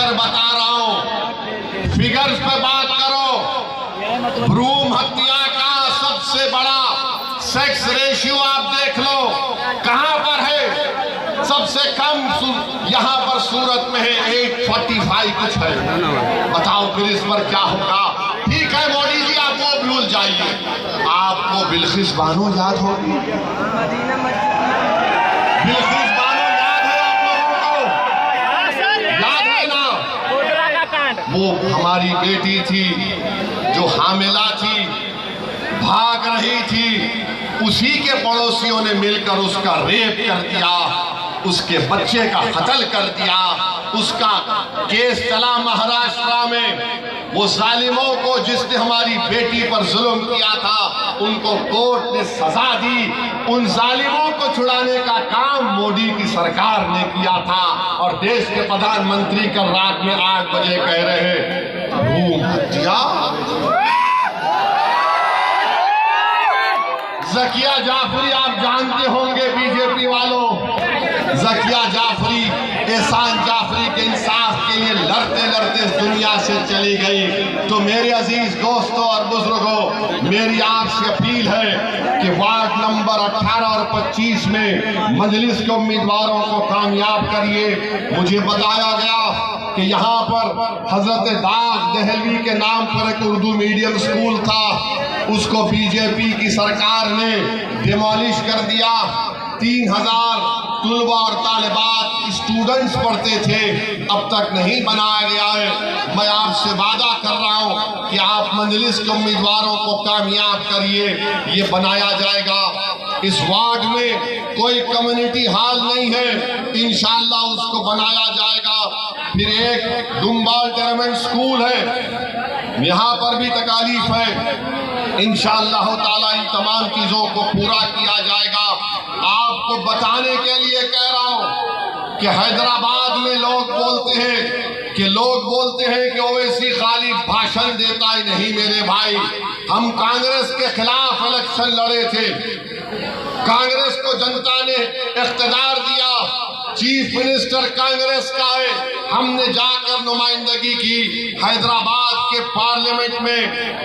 कर बता रहा हूं, फिगर्स पे बात करो। भ्रूण हत्या का सबसे बड़ा सेक्स रेशियो आप देख लो, कहां पर है? सबसे कम यहां पर सूरत में है 845 कुछ है। बताओ फिर इस पर क्या होगा? ठीक है मोदी जी, आप वो भूल जाइए, आपको बिल्किस बानो याद होगी? बिल्किस बानो याद है आप लोगों को? याद है ना? वो हमारी बेटी थी जो हामिला थी, भाग रही थी, उसी के पड़ोसियों ने मिलकर उसका रेप कर दिया, उसके बच्चे का कत्ल कर दिया। उसका केस चला महाराष्ट्र में। वो जालिमों को जिसने हमारी बेटी पर जुल्म किया था, उनको कोर्ट ने सजा दी। उन जालिमों को छुड़ाने का काम मोदी की सरकार ने किया था। और देश के प्रधानमंत्री कल रात में 8 बजे कह रहे हैं भ्रूण हत्या। ज़किया जाफरी आप जानते होंगे, बीजेपी वालों, ज़किया जाफरी, एहसान जाफरी के इंसाफ के लिए लड़ते लड़ते इस दुनिया से चली गई। तो मेरे अजीज दोस्तों और बुजुर्गों, मेरी आपसे अपील है कि वार्ड नंबर 18 और 25 में मजलिस के उम्मीदवारों को कामयाब करिए। मुझे बताया गया कि यहाँ पर हजरत दाग दहलवी के नाम पर एक उर्दू मीडियम स्कूल था, उसको बीजेपी की सरकार ने डिमोलिश कर दिया। 3000 तुलबा और तालिबात स्टूडेंट्स पढ़ते थे, अब तक नहीं बनाया गया है। मैं आपसे वादा कर रहा हूं कि आप मजलिस के उम्मीदवारों को कामयाब करिए, ये बनाया जाएगा। इस वार्ड में कोई कम्युनिटी हॉल नहीं है, इंशाअल्लाह उसको बनाया जाएगा। फिर एक डुम्बाल गवर्नमेंट स्कूल है, यहाँ पर भी तकालीफ है, इंशाअल्लाह ताला इन तमाम चीजों को पूरा किया जाएगा। आपको बताने के लिए कह रहा हूं कि हैदराबाद में लोग बोलते हैं कि ओवैसी खाली भाषण देता ही नहीं। मेरे भाई, हम कांग्रेस के खिलाफ इलेक्शन लड़े थे, कांग्रेस को जनता ने इख्तियार दिया, चीफ मिनिस्टर कांग्रेस का है, हमने जाकर नुमाइंदगी की। हैदराबाद के पार्लियामेंट में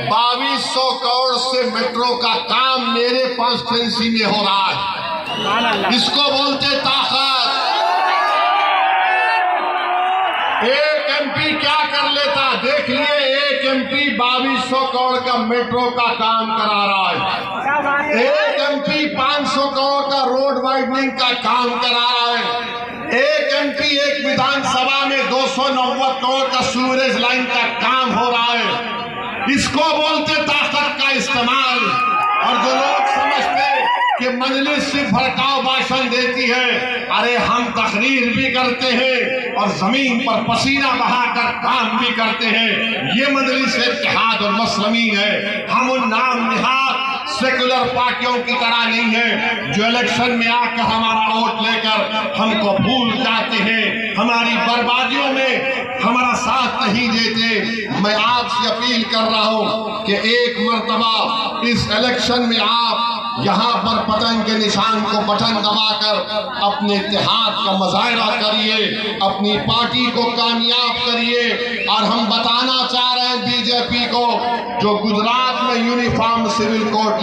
2200 करोड़ से मेट्रो का काम मेरे कॉन्स्टिट्यूंसी में हो रहा है। इसको बोलते ताकत। एक एमपी क्या कर लेता, देख लिए, एक एमपी 2200 करोड़ का मेट्रो का काम करा रहा है। एक एमपी 500 करोड़ का रोड वाइडनिंग का काम करा रहा है। एक एमपी एक विधानसभा में 290 करोड़ का सीवरेज लाइन का काम हो रहा है। इसको बोलते ताकत का इस्तेमाल। और जो लोग समझते कि मजलिस सिर्फ भड़काऊ भाषण देती है, अरे हम तकरीर भी करते हैं और जमीन पर पसीना बहाकर काम भी करते हैं। ये मजलिस इत्तेहाद और मुस्लिमीन है। हम उन नाम निहाद सेकुलर पार्टियों की तरह नहीं है जो इलेक्शन में आकर हमारा वोट लेकर हमको भूल जाते हैं, हमारी बर्बादियों में हमारा साथ नहीं देते। मैं आपसे अपील कर रहा हूं कि एक मर्तबा इस इलेक्शन में आप यहाँ पर पतन के निशान को बटन दबाकर अपने इत्तेहाद का मुजाहिरा करिए, अपनी पार्टी को कामयाब करिए। और हम बताना चाह रहे हैं बीजेपी को, जो गुजरात में यूनिफॉर्म सिविल कोड